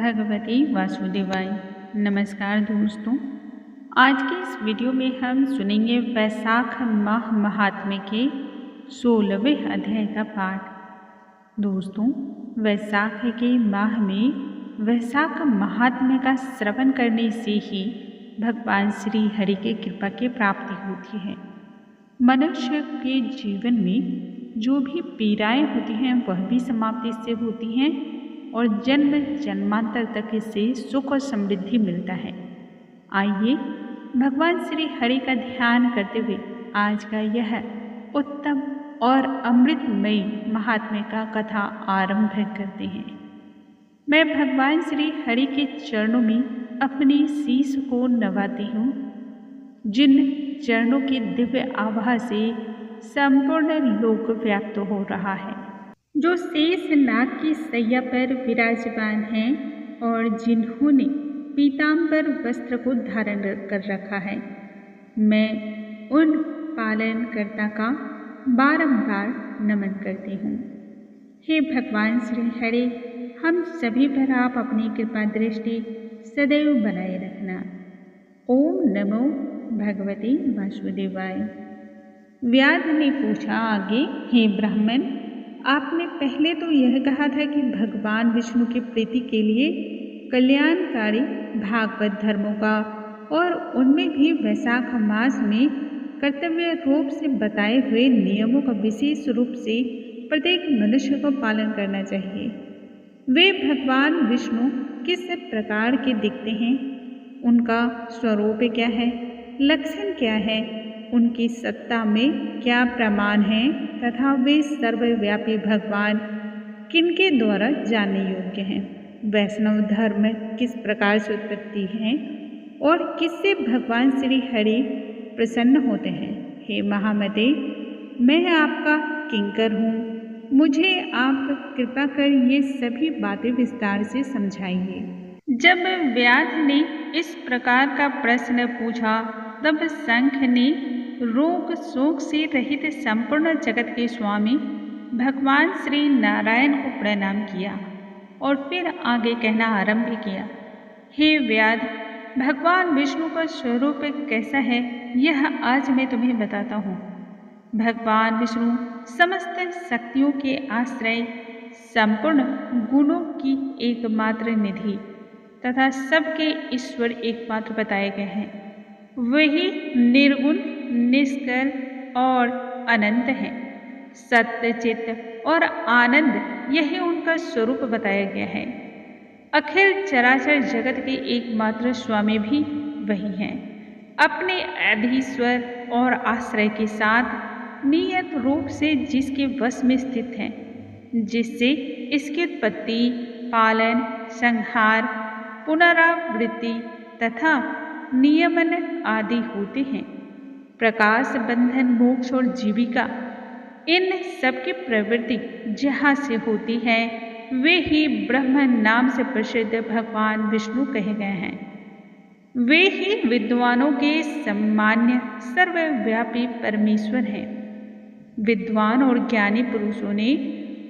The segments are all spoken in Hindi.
भगवते वासुदेवाय। नमस्कार दोस्तों, आज के इस वीडियो में हम सुनेंगे वैशाख माह महात्म्य के 16वें अध्याय का पाठ। दोस्तों, वैशाख के माह में वैशाख महात्म्य का श्रवण करने से ही भगवान श्री हरि की कृपा की प्राप्ति होती है। मनुष्य के जीवन में जो भी पीड़ाएं होती हैं वह भी समाप्ति से होती हैं और जन्म जन्मांतर तक इससे सुख और समृद्धि मिलता है। आइए भगवान श्री हरि का ध्यान करते हुए आज का यह उत्तम और अमृतमयी महात्म्य का कथा आरंभ करते हैं। मैं भगवान श्री हरि के चरणों में अपनी शीश को नवाती हूँ, जिन चरणों के दिव्य आभा से संपूर्ण लोक व्याप्त हो रहा है, जो शेष नाग की सैया पर विराजमान हैं और जिन्होंने पीताम्बर वस्त्र को धारण कर रखा है। मैं उन पालनकर्ता का बारंबार नमन करती हूँ। हे भगवान श्री हरि, हम सभी पर आप अपनी कृपा दृष्टि सदैव बनाए रखना। ओम नमो भगवते वासुदेवाय। व्याध ने पूछा आगे, हे ब्राह्मण, आपने पहले तो यह कहा था कि भगवान विष्णु की प्रीति के लिए कल्याणकारी भागवत धर्मों का और उनमें भी वैशाख मास में कर्तव्य रूप से बताए हुए नियमों का विशेष रूप से प्रत्येक मनुष्य को पालन करना चाहिए। वे भगवान विष्णु किस प्रकार के दिखते हैं, उनका स्वरूप क्या है, लक्षण क्या है, उनकी सत्ता में क्या प्रमाण है तथा वे सर्वव्यापी भगवान किनके द्वारा जानने योग्य हैं। वैष्णव धर्म किस प्रकार से उत्पत्ति है और किससे भगवान श्री हरि प्रसन्न होते हैं। हे महामते, मैं आपका किंकर हूँ, मुझे आप कृपा कर ये सभी बातें विस्तार से समझाइए। जब व्याध ने इस प्रकार का प्रश्न पूछा तब शंख ने रोग शोक से रहित संपूर्ण जगत के स्वामी भगवान श्री नारायण को प्रणाम किया और फिर आगे कहना आरंभ किया। हे व्याध, भगवान विष्णु का स्वरूप कैसा है यह आज मैं तुम्हें बताता हूँ। भगवान विष्णु समस्त शक्तियों के आश्रय, संपूर्ण गुणों की एकमात्र निधि तथा सबके ईश्वर एकमात्र बताए गए हैं। वही निर्गुण, निष्कल और अनंत है। सत्य, चित्त और आनंद यही उनका स्वरूप बताया गया है। अखिल चराचर जगत के एकमात्र स्वामी भी वही हैं। अपने अधीश्वर और आश्रय के साथ नियत रूप से जिसके वश में स्थित हैं, जिससे इसकी उत्पत्ति, पालन, संहार, पुनरावृत्ति तथा नियमन आदि होते हैं। प्रकाश, बंधन, मोक्ष और जीविका, इन सबकी प्रवृत्ति जहाँ से होती है वे ही ब्रह्म नाम से प्रसिद्ध भगवान विष्णु कहे गए हैं। वे ही विद्वानों के सम्मान्य सर्वव्यापी परमेश्वर हैं। विद्वान और ज्ञानी पुरुषों ने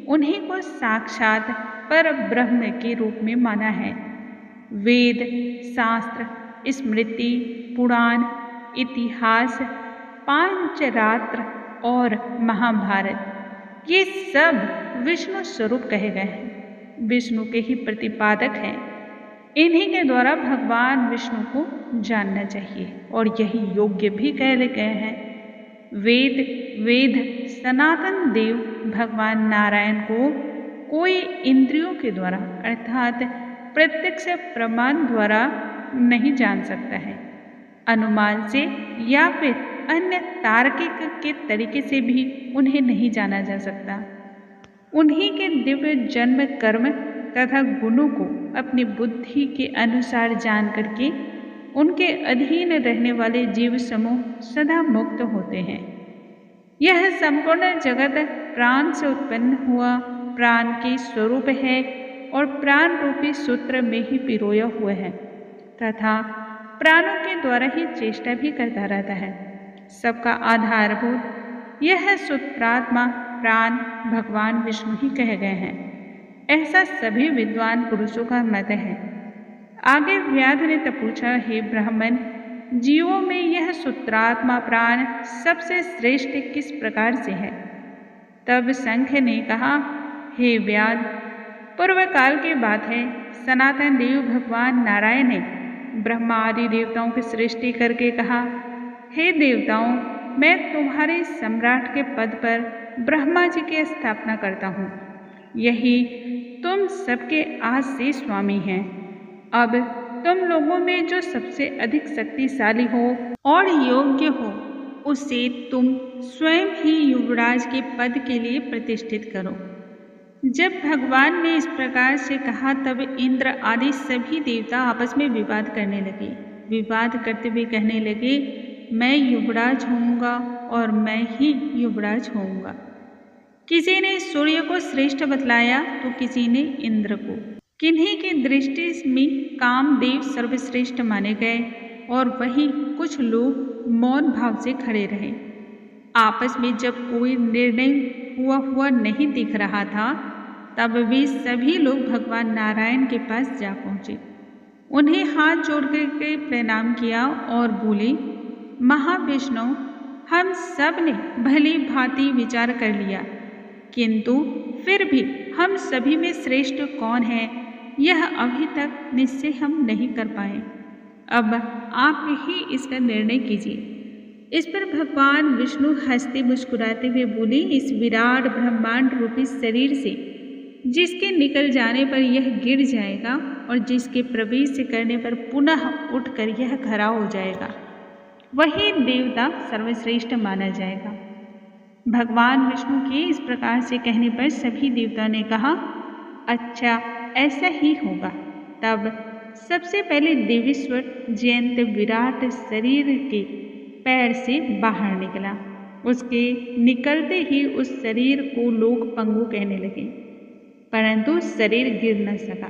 उन्हीं को साक्षात पर ब्रह्म के रूप में माना है। वेद, शास्त्र, स्मृति, पुराण, इतिहास, पांचरात्र और महाभारत, ये सब विष्णु स्वरूप कहे गए हैं, विष्णु के ही प्रतिपादक हैं। इन्हीं के द्वारा भगवान विष्णु को जानना चाहिए और यही योग्य भी कहे गए हैं। वेद सनातन देव भगवान नारायण को कोई इंद्रियों के द्वारा अर्थात प्रत्यक्ष प्रमाण द्वारा नहीं जान सकता है। अनुमान से या फिर अन्य तार्किक के तरीके से भी उन्हें नहीं जाना जा सकता। उन्हीं के दिव्य जन्म, कर्म तथा गुणों को अपनी बुद्धि के अनुसार जान करके उनके अधीन रहने वाले जीव समूह सदा मुक्त होते हैं। यह संपूर्ण जगत प्राण से उत्पन्न हुआ प्राण के स्वरूप है और प्राण रूपी सूत्र में ही पिरोया हुआ है तथा प्राणों के द्वारा ही चेष्टा भी करता रहता है। सबका आधारभूत यह सूत्रात्मा प्राण भगवान विष्णु ही कहे गए हैं। ऐसा सभी विद्वान पुरुषों का मत है। आगे व्याध ने तब पूछा, हे ब्राह्मण, जीवों में यह सूत्रात्मा प्राण सबसे श्रेष्ठ किस प्रकार से है? तब संख्य ने कहा, हे व्याध, पूर्व काल की बात है, सनातन देव भगवान नारायण ने ब्रह्मा आदि देवताओं की सृष्टि करके कहा, हे देवताओं, मैं तुम्हारे सम्राट के पद पर ब्रह्मा जी की स्थापना करता हूँ। यही तुम सबके आज से स्वामी हैं। अब तुम लोगों में जो सबसे अधिक शक्तिशाली हो और योग्य हो, उसे तुम स्वयं ही युवराज के पद के लिए प्रतिष्ठित करो। जब भगवान ने इस प्रकार से कहा तब इंद्र आदि सभी देवता आपस में विवाद करने लगे। विवाद करते हुए कहने लगे, मैं युवराज होऊंगा और मैं ही युवराज होऊंगा। किसी ने सूर्य को श्रेष्ठ बतलाया तो किसी ने इंद्र को। किन्हीं की दृष्टि में कामदेव सर्वश्रेष्ठ माने गए और वहीं कुछ लोग मौन भाव से खड़े रहे। आपस में जब कोई निर्णय हुआ नहीं दिख रहा था, तब वे सभी लोग भगवान नारायण के पास जा पहुँचे। उन्हें हाथ जोड़ करके प्रणाम किया और बोले, महाविष्णु, हम सब ने भली भांति विचार कर लिया, किंतु फिर भी हम सभी में श्रेष्ठ कौन है, यह अभी तक निश्चय हम नहीं कर पाए। अब आप ही इसका निर्णय कीजिए। इस पर भगवान विष्णु हंसते मुस्कुराते हुए बोले, इस विराट ब्रह्मांड रूपी शरीर से जिसके निकल जाने पर यह गिर जाएगा और जिसके प्रवेश करने पर पुनः उठकर यह खड़ा हो जाएगा, वही देवता सर्वश्रेष्ठ माना जाएगा। भगवान विष्णु के इस प्रकार से कहने पर सभी देवताओं ने कहा, अच्छा, ऐसा ही होगा। तब सबसे पहले देवेश्वर जयंत विराट शरीर के पैर से बाहर निकला। उसके निकलते ही उस शरीर को लोग पंगु कहने लगे, परंतु शरीर गिर न सका।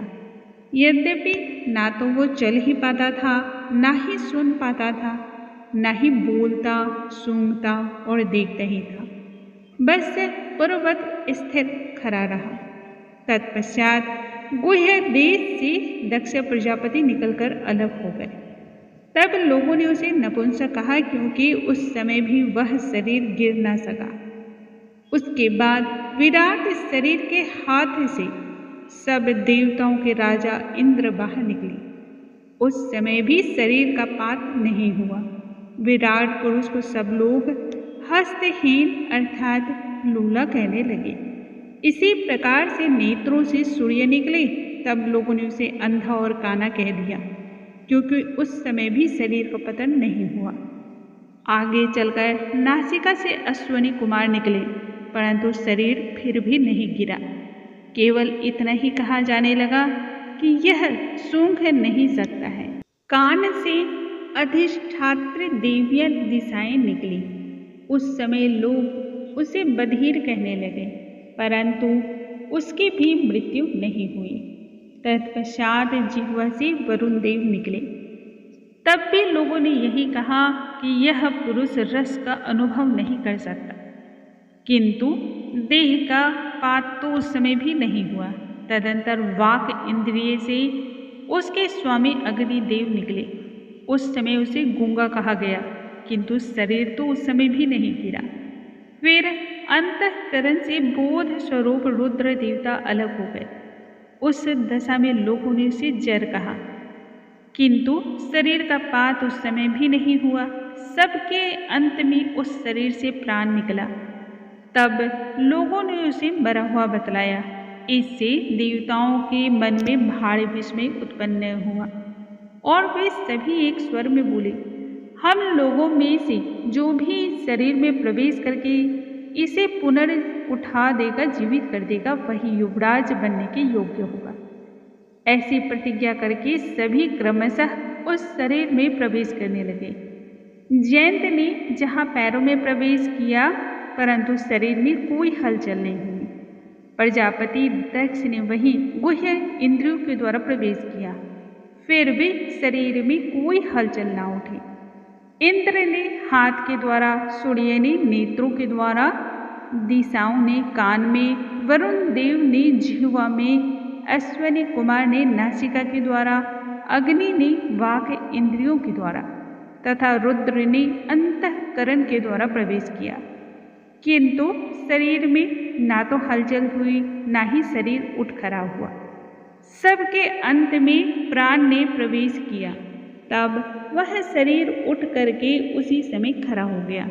यद्यपि ना तो वो चल ही पाता था, ना ही सुन पाता था, ना ही बोलता, सूंघता और देखता ही था, बस पूर्ववत स्थिर खड़ा रहा। तत्पश्चात गुह्य देश से दक्ष प्रजापति निकलकर अलग हो गए। तब लोगों ने उसे नपुंसक कहा, क्योंकि उस समय भी वह शरीर गिर न सका। उसके बाद विराट शरीर के हाथ से सब देवताओं के राजा इंद्र बाहर निकले। उस समय भी शरीर का पात नहीं हुआ। विराट पुरुष को सब लोग हस्तहीन अर्थात लूला कहने लगे। इसी प्रकार से नेत्रों से सूर्य निकले। तब लोगों ने उसे अंधा और काना कह दिया, क्योंकि उस समय भी शरीर का पतन नहीं हुआ। आगे चलकर नासिका से अश्वनी कुमार निकले, परंतु शरीर फिर भी नहीं गिरा। केवल इतना ही कहा जाने लगा कि यह सूंघ नहीं सकता है। कान से अधिष्ठात्री देवियां दिशाएं निकली। उस समय लोग उसे बधिर कहने लगे, परंतु उसकी भी मृत्यु नहीं हुई। तत्पश्चात जिह्वा से वरुण देव निकले। तब भी लोगों ने यही कहा कि यह पुरुष रस का अनुभव नहीं कर सकता, किंतु देह का पात तो उस समय भी नहीं हुआ। तदंतर वाक इंद्रिय से उसके स्वामी अग्निदेव निकले। उस समय उसे गूंगा कहा गया, किंतु शरीर तो उस समय भी नहीं गिरा। फिर अंतःकरण से बोध स्वरूप रुद्र देवता अलग हो गए। उस दशा में लोगों ने उसे जर कहा, किंतु शरीर का पात उस समय भी नहीं हुआ। सबके अंत में उस शरीर से प्राण निकला। तब लोगों ने उसे मरा हुआ बतलाया। इससे देवताओं के मन में भारी विस्मय उत्पन्न हुआ और वे सभी एक स्वर में बोले, हम लोगों में से जो भी शरीर में प्रवेश करके इसे पुनर्उठा देगा, जीवित कर देगा, वही युवराज बनने के योग्य होगा। ऐसी प्रतिज्ञा करके सभी क्रमशः उस शरीर में प्रवेश करने लगे। जयंत ने जहाँ पैरों में प्रवेश किया, परंतु शरीर में कोई हलचल नहीं हुई। प्रजापति दक्ष ने वहीं गुह्य इंद्रियों के द्वारा प्रवेश किया, फिर भी शरीर में कोई हलचल ना उठी। इंद्र ने हाथ के द्वारा, सूर्य ने नेत्रों के द्वारा, दिशाओं ने कान में, वरुण देव ने जिह्वा में, अश्वनी कुमार ने नासिका के द्वारा, अग्नि ने वाक इंद्रियों के द्वारा तथा रुद्र ने अंतःकरण के द्वारा प्रवेश किया, किंतु शरीर में ना तो हलचल हुई ना ही शरीर उठ खड़ा हुआ। सबके अंत में प्राण ने प्रवेश किया, तब वह शरीर उठ करके उसी समय खड़ा हो गया।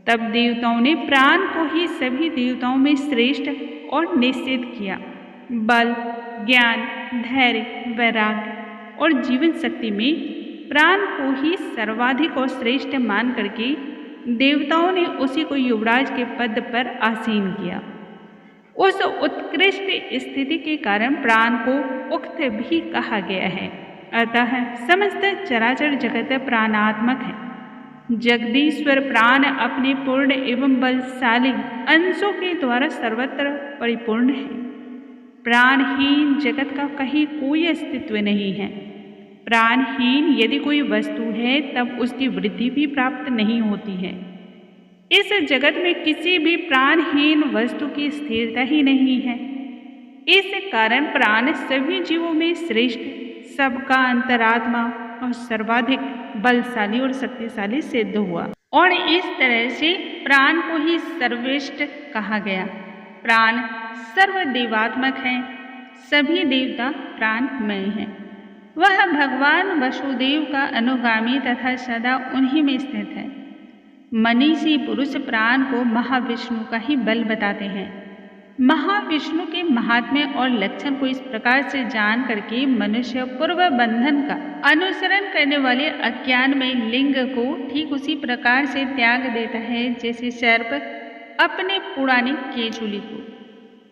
तब देवताओं ने प्राण को ही सभी देवताओं में श्रेष्ठ और निश्चित किया। बल, ज्ञान, धैर्य, वैराग्य और जीवन शक्ति में प्राण को ही सर्वाधिक और श्रेष्ठ मान करके देवताओं ने उसी को युवराज के पद पर आसीन किया। उस उत्कृष्ट स्थिति के कारण प्राण को उक्त भी कहा गया है। अतः समस्त चराचर जगत प्राणात्मक है। जगदीश्वर प्राण अपने पूर्ण एवं बलशाली अंशों के द्वारा सर्वत्र परिपूर्ण है। प्राणहीन जगत का कहीं कोई अस्तित्व नहीं है। प्राणहीन यदि कोई वस्तु है तब उसकी वृद्धि भी प्राप्त नहीं होती है। इस जगत में किसी भी प्राणहीन वस्तु की स्थिरता ही नहीं है। इस कारण प्राण सभी जीवों में श्रेष्ठ, सबका अंतरात्मा और सर्वाधिक बलशाली और शक्तिशाली सिद्ध हुआ, और इस तरह से प्राण को ही सर्वश्रेष्ठ कहा गया। प्राण सर्वदेवात्मक है, सभी देवता प्राणमय हैं। वह भगवान वसुदेव का अनुगामी तथा सदा उन्हीं में स्थित है। मनीषी पुरुष प्राण को महाविष्णु का ही बल बताते हैं। महाविष्णु के महात्म्य और लक्षण को इस प्रकार से जान करके मनुष्य पूर्व बंधन का अनुसरण करने वाले अज्ञान में लिंग को ठीक उसी प्रकार से त्याग देता है जैसे सर्प अपने पुराने केचुली को।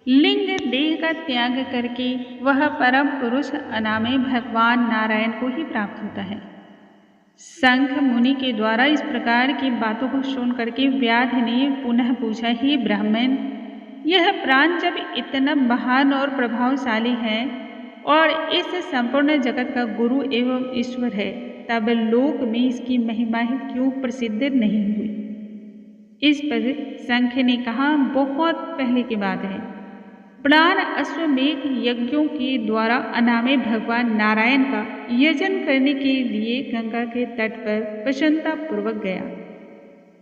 लिंग देह का त्याग करके वह परम पुरुष अनामय भगवान नारायण को ही प्राप्त होता है। संख मुनि के द्वारा इस प्रकार की बातों को सुन करके व्याध ने पुनः पूछा, ही ब्राह्मण, यह प्राण जब इतना महान और प्रभावशाली है और इस संपूर्ण जगत का गुरु एवं ईश्वर है, तब लोक में इसकी महिमा ही क्यों प्रसिद्ध नहीं हुई। इस पर संख ने कहा, बहुत पहले की बात है। प्राण अश्वमेघ यज्ञों के द्वारा अनामय भगवान नारायण का यजन करने के लिए गंगा के तट पर प्रसन्नतापूर्वक गया।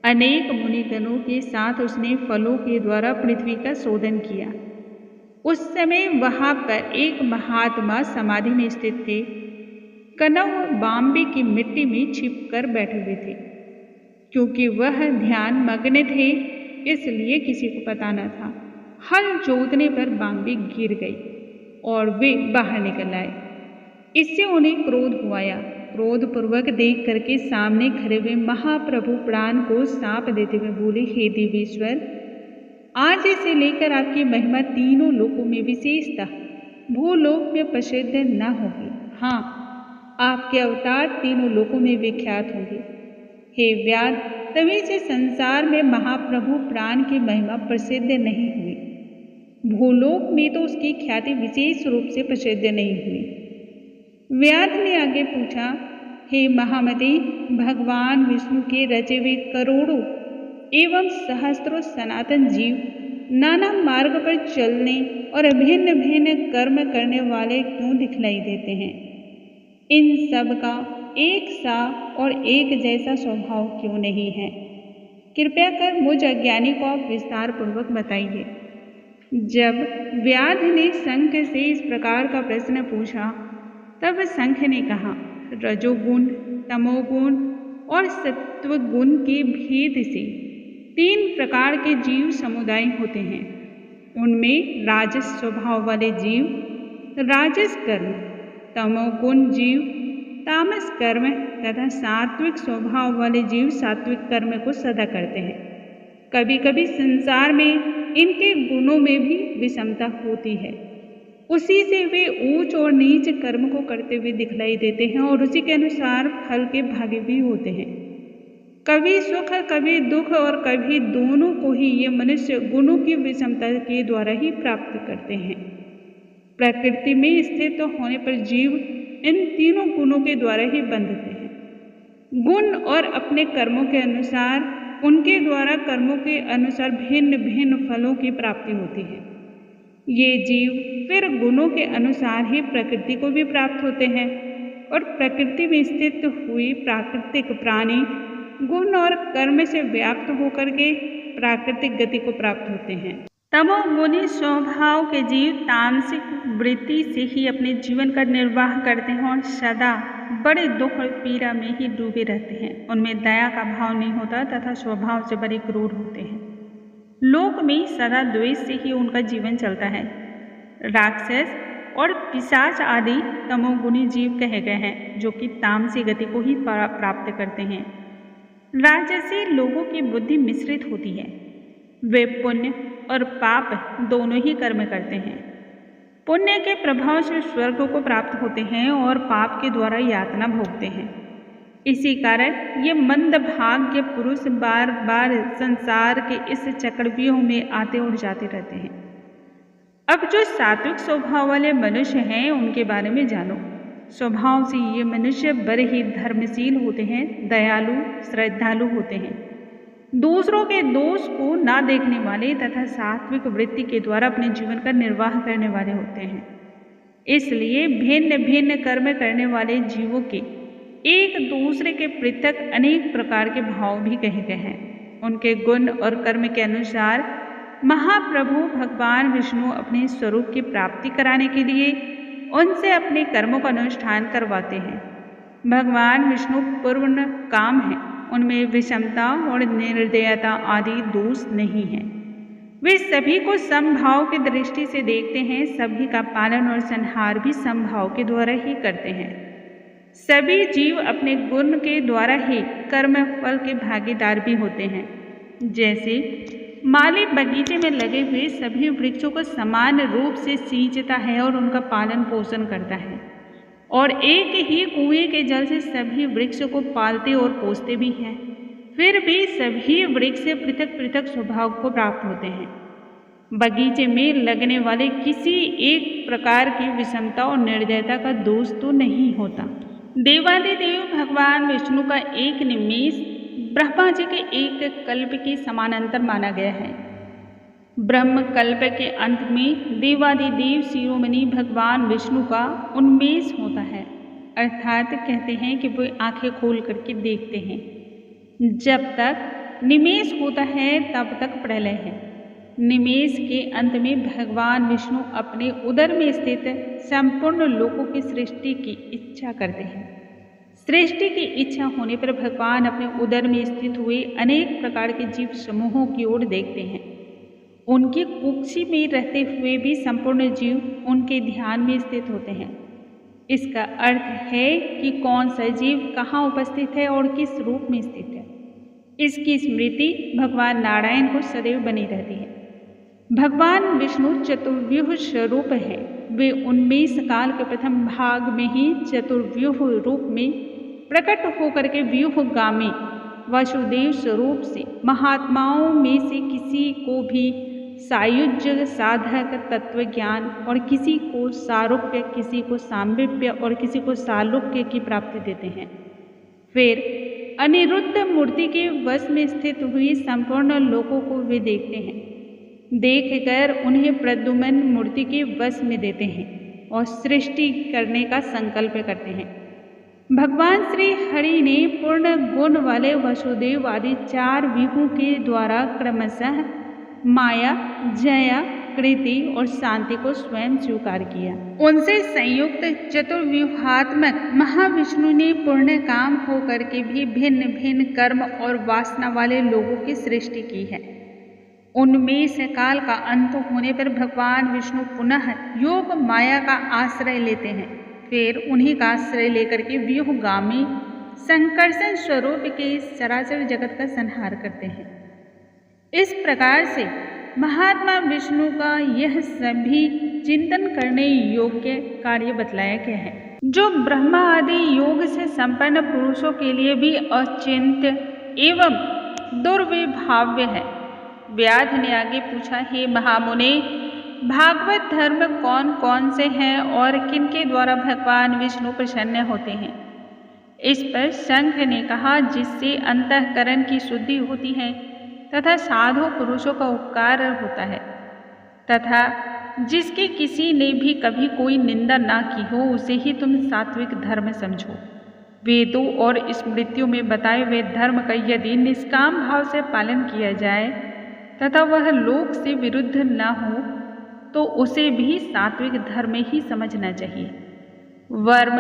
अनेक मुनिगणों के साथ उसने फलों के द्वारा पृथ्वी का शोधन किया। उस समय वहां पर एक महात्मा समाधि में स्थित थे। कनव बाम्बे की मिट्टी में छिपकर बैठे हुए थे। क्योंकि वह ध्यान मग्न थे इसलिए किसी को पता न था। हल जोतने पर बाम्बे गिर गई और वे बाहर निकल आए। इससे उन्हें क्रोध हुआ। क्रोधपूर्वक देख करके सामने खड़े हुए महाप्रभु प्राण को साप देते हुए बोले, हे देवेश्वर, आज से लेकर आपकी महिमा तीनों लोकों में विशेषतः भूलोक में प्रसिद्ध न होगी। हाँ, आपके अवतार तीनों लोकों में विख्यात होंगे। हे व्याध, तभी से संसार में महाप्रभु प्राण की महिमा प्रसिद्ध नहीं हुई। भूलोक में तो उसकी ख्याति विशेष रूप से प्रसिद्ध नहीं हुई। व्याध ने आगे पूछा, हे महामती, भगवान विष्णु के रचे हुए करोड़ों एवं सहस्त्रों सनातन जीव नाना मार्ग पर चलने और भिन्न भिन्न कर्म करने वाले क्यों दिखलाई देते हैं? इन सब का एक सा और एक जैसा स्वभाव क्यों नहीं है? कृपया कर मुझ अज्ञानी को आप विस्तार पूर्वक बताइए। जब व्याध ने शंख से इस प्रकार का प्रश्न पूछा, तब शंख ने कहा, रजोगुण, तमोगुण और सत्वगुण के भेद से 3 प्रकार के जीव समुदाय होते हैं। उनमें राजस स्वभाव वाले जीव राजस कर्म, तमोगुण जीव तामस कर्म तथा सात्विक स्वभाव वाले जीव सात्विक कर्म को सदा करते हैं। कभी कभी संसार में इनके गुणों में भी विषमता होती है। उसी से वे ऊंच और नीच कर्म को करते हुए दिखलाई देते हैं और उसी के अनुसार फल के भागी भी होते हैं। कभी सुख, कभी दुख और कभी दोनों को ही ये मनुष्य गुणों की विषमता के द्वारा ही प्राप्त करते हैं। प्रकृति में स्थित होने पर जीव इन तीनों गुणों के द्वारा ही बंधते हैं। गुण और अपने कर्मों के अनुसार उनके द्वारा कर्मों के अनुसार भिन्न भिन्न फलों की प्राप्ति होती है। ये जीव फिर गुणों के अनुसार ही प्रकृति को भी प्राप्त होते हैं। और प्रकृति में स्थित हुए प्राकृतिक प्राणी गुण और कर्म से व्याप्त होकर के प्राकृतिक गति को प्राप्त होते हैं। तमोगुणी स्वभाव के जीव तामसिक वृत्ति से ही अपने जीवन का निर्वाह करते हैं और सदा बड़े दुख और पीड़ा में ही डूबे रहते हैं। उनमें दया का भाव नहीं होता तथा स्वभाव से बड़े क्रूर होते हैं। लोक में सदा द्वेष से ही उनका जीवन चलता है। राक्षस और पिशाच आदि तमोगुणी जीव कहे गए हैं, जो कि तामसी गति को ही प्राप्त करते हैं। राजसी लोगों की बुद्धि मिश्रित होती है। वे पुण्य और पाप दोनों ही कर्म करते हैं। पुण्य के प्रभाव से स्वर्ग को प्राप्त होते हैं और पाप के द्वारा यातना भोगते हैं। इसी कारण ये मंदभाग्य पुरुष बार बार संसार के इस चक्रव्यूह में आते और जाते रहते हैं। अब जो सात्विक स्वभाव वाले मनुष्य हैं, उनके बारे में जानो। स्वभाव से ये मनुष्य बड़े ही धर्मशील होते हैं, दयालु, श्रद्धालु होते हैं, दूसरों के दोष को ना देखने वाले तथा सात्विक वृत्ति के द्वारा अपने जीवन का निर्वाह करने वाले होते हैं। इसलिए भिन्न भिन्न कर्म करने वाले जीवों के एक दूसरे के पृथक अनेक प्रकार के भाव भी कहे गए हैं। उनके गुण और कर्म के अनुसार महाप्रभु भगवान विष्णु अपने स्वरूप की प्राप्ति कराने के लिए उनसे अपने कर्मों का अनुष्ठान करवाते हैं। भगवान विष्णु पूर्ण काम है, उनमें विषमता और निर्दयता आदि दोष नहीं है। वे सभी को समभाव की दृष्टि से देखते हैं, सभी का पालन और संहार भी समभाव के द्वारा ही करते हैं। सभी जीव अपने गुण के द्वारा ही कर्म फल के भागीदार भी होते हैं। जैसे माली बगीचे में लगे हुए सभी वृक्षों को समान रूप से सींचता है और उनका पालन पोषण करता है, और एक ही कुएं के जल से सभी वृक्ष को पालते और पोषते भी हैं। फिर भी सभी वृक्ष से पृथक पृथक स्वभाव को प्राप्त होते हैं। बगीचे में लगने वाले किसी एक प्रकार की विषमता और निर्दयता का दोष तो नहीं होता। देवादिदेव भगवान विष्णु का एक निमेष ब्रह्मा जी के एक कल्प के समानांतर माना गया है। ब्रह्म कल्प के अंत में देवादिदेव शिरोमणि भगवान विष्णु का उन्मेष होता है, अर्थात कहते हैं कि वे आंखें खोल करके देखते हैं। जब तक निमेष होता है तब तक प्रलय है। निमेष के अंत में भगवान विष्णु अपने उदर में स्थित संपूर्ण लोकों की सृष्टि की इच्छा करते हैं। सृष्टि की इच्छा होने पर भगवान अपने उदर में स्थित हुए अनेक प्रकार के जीव समूहों की ओर देखते हैं। उनकी कुक्षी में रहते हुए भी संपूर्ण जीव उनके ध्यान में स्थित होते हैं। इसका अर्थ है कि कौन सा जीव कहाँ उपस्थित है और किस रूप में स्थित है, इसकी स्मृति भगवान नारायण को सदैव बनी रहती है। भगवान विष्णु चतुर्व्यूह स्वरूप है। वे उन्मेष काल के प्रथम भाग में ही चतुर्व्यूह रूप में प्रकट होकर के व्यूहगामी वासुदेव स्वरूप से महात्माओं में से किसी को भी सायुज्य साधक तत्व ज्ञान और किसी को सारूप्य, किसी को सामीप्य और किसी को सालोक्य की प्राप्ति देते हैं। फिर अनिरुद्ध मूर्ति के वश में स्थित हुई संपूर्ण लोकों को वे देखते हैं। देखकर उन्हें प्रद्युम्न मूर्ति के वश में देते हैं और सृष्टि करने का संकल्प करते हैं। भगवान श्री हरि ने पूर्ण गुण वाले वसुदेव आदि 4 व्यूहों के द्वारा क्रमशः माया, जया, कृति और शांति को स्वयं स्वीकार किया। उनसे संयुक्त चतुर्व्यूहात्मक महाविष्णु ने पूर्ण काम होकर के भी भिन्न भिन्न कर्म और वासना वाले लोगों की सृष्टि की है। उन्मेष काल का अंत होने पर भगवान विष्णु पुनः योग माया का आश्रय लेते हैं। फिर उन्हीं का आश्रय लेकर के व्यूहगामी संकर्षण स्वरूप के चराचर जगत का संहार करते हैं। इस प्रकार से महात्मा विष्णु का यह सभी चिंतन करने योग्य कार्य बतलाया गया है, जो ब्रह्मा आदि योग से संपन्न पुरुषों के लिए भी अचिंत्य एवं दुर्विभाव्य है। व्याध ने आगे पूछा, हे महामुने, भागवत धर्म कौन कौन से हैं और किनके द्वारा भगवान विष्णु प्रसन्न होते हैं? इस पर शंख ने कहा, जिससे अंतःकरण की शुद्धि होती है तथा साधु पुरुषों का उपकार होता है, तथा जिसकी किसी ने भी कभी कोई निंदा ना की हो उसे ही तुम सात्विक धर्म समझो। वेदों और स्मृतियों में बताए हुए धर्म का यदि निष्काम भाव से पालन किया जाए तथा वह लोक से विरुद्ध न हो तो उसे भी सात्विक धर्म ही समझना चाहिए। वर्म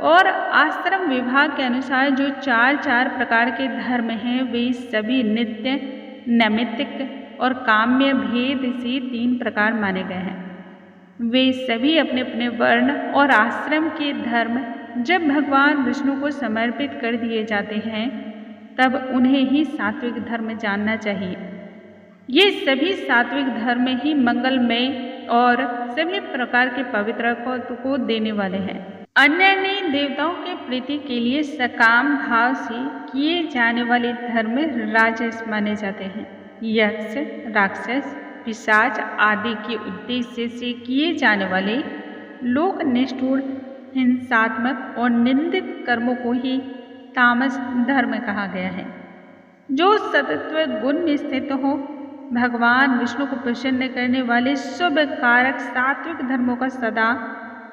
और आश्रम विभाग के अनुसार जो चार प्रकार के धर्म हैं वे सभी नित्य, नैमित्तिक और काम्य भेद से 3 प्रकार माने गए हैं। वे सभी अपने अपने वर्ण और आश्रम के धर्म जब भगवान विष्णु को समर्पित कर दिए जाते हैं तब उन्हें ही सात्विक धर्म जानना चाहिए। ये सभी सात्विक धर्म ही मंगलमय और सभी प्रकार के पवित्रत्व को देने वाले हैं। अन्य देवताओं के प्रीति के लिए सकाम भाव से किए जाने वाले धर्म राजस माने जाते हैं। यक्ष, राक्षस, पिशाच आदि के उद्देश्य से किए जाने वाले लोक निष्ठुर, हिंसात्मक और निंदित कर्मों को ही तामस धर्म कहा गया है। जो सतत्व गुण में स्थित हो, भगवान विष्णु को प्रसन्न करने वाले शुभ कारक सात्विक धर्मों का सदा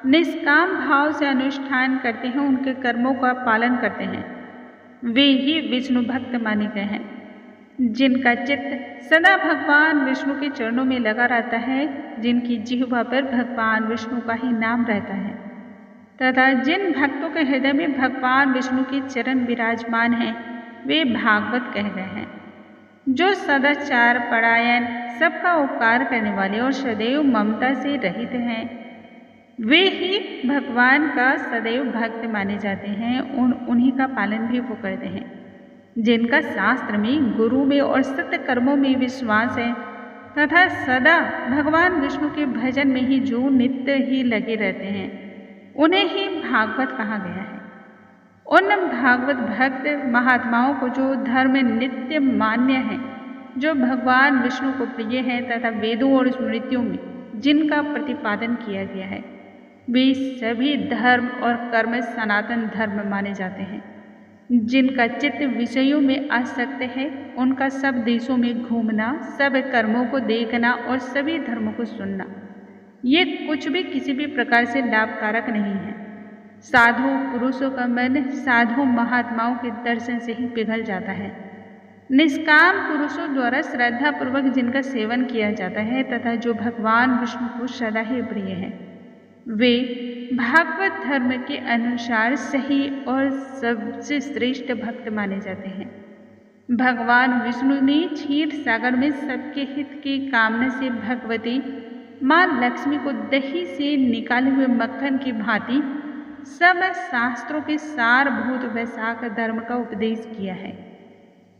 निष्काम भाव से अनुष्ठान करते हैं, उनके कर्मों का पालन करते हैं, वे ही विष्णु भक्त माने गए हैं। जिनका चित्त सदा भगवान विष्णु के चरणों में लगा रहता है, जिनकी जिह्वा पर भगवान विष्णु का ही नाम रहता है तथा जिन भक्तों के हृदय में भगवान विष्णु के चरण विराजमान हैं, वे भागवत कह गए हैं। जो सदाचार परायण, सबका उपकार करने वाले और सदैव ममता से रहित हैं, वे ही भगवान का सदैव भक्त माने जाते हैं। उन्हीं का पालन भी वो करते हैं। जिनका शास्त्र में, गुरु में और सत्य कर्मों में विश्वास है तथा सदा भगवान विष्णु के भजन में ही जो नित्य ही लगे रहते हैं, उन्हें ही भागवत कहा गया है। उन भागवत भक्त महात्माओं को जो धर्म नित्य मान्य है, जो भगवान विष्णु को प्रिय है तथा वेदों और स्मृतियों में जिनका प्रतिपादन किया गया है, वे सभी धर्म और कर्म सनातन धर्म माने जाते हैं। जिनका चित्त विषयों में आसक्त है, उनका सब देशों में घूमना, सब कर्मों को देखना और सभी धर्मों को सुनना, ये कुछ भी किसी भी प्रकार से लाभकारक नहीं है। साधु पुरुषों का मन साधु महात्माओं के दर्शन से ही पिघल जाता है। निष्काम पुरुषों द्वारा श्रद्धा पूर्वक जिनका सेवन किया जाता है तथा जो भगवान विष्णु को सदा ही प्रिय है, वे भागवत धर्म के अनुसार सही और सबसे श्रेष्ठ भक्त माने जाते हैं। भगवान विष्णु ने क्षीर सागर में सबके हित की कामना से भगवती माँ लक्ष्मी को दही से निकाले हुए मक्खन की भांति सब शास्त्रों के सारभूत वैशाख धर्म का उपदेश किया है।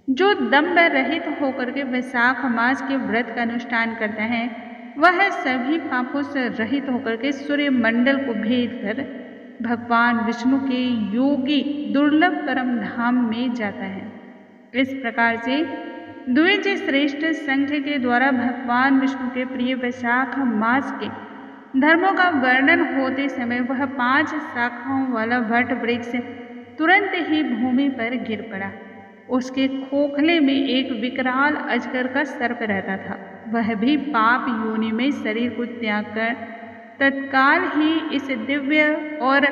जो दम्भ रहित होकर के वैशाख मास के व्रत का अनुष्ठान करता है, वह सभी पापों से रहित होकर के सूर्य मंडल को भेद कर भगवान विष्णु के योगी दुर्लभ परम धाम में जाता है। इस प्रकार से द्विज श्रेष्ठ संघ के द्वारा भगवान विष्णु के प्रिय वैशाख मास के धर्मों का वर्णन होते समय वह 5 शाखाओं वाला वट वृक्ष तुरंत ही भूमि पर गिर पड़ा। उसके खोखले में एक विकराल अजगर का सर्प रहता था। वह भी पाप योनि में शरीर को त्याग कर तत्काल ही इस दिव्य और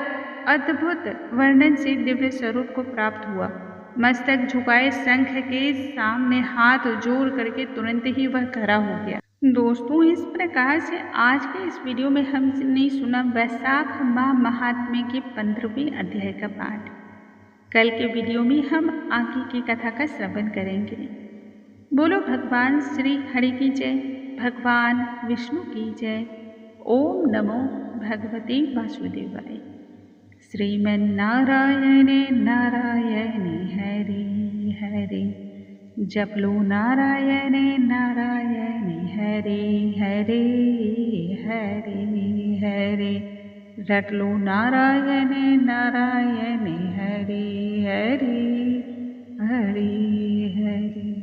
अद्भुत वर्णन से दिव्य स्वरूप को प्राप्त हुआ। मस्तक झुकाए शंख के सामने हाथ जोड़ करके तुरंत ही वह खड़ा हो गया। दोस्तों, इस प्रकार से आज के इस वीडियो में हमने सुना वैशाख माह महात्म्य के 15वें अध्याय का पाठ। कल के वीडियो में हम आगे की कथा का श्रवण करेंगे। बोलो भगवान श्री हरि की जय, भगवान विष्णु की जय। ओम नमो भगवते वासुदेवाय। श्रीमन्नारायणे नारायणे हरि हरि। जप लो नारायणे नारायणे हरे हरे हरे हरे। रट लो नारायणे नारायणे हरे हरे हरे हरे।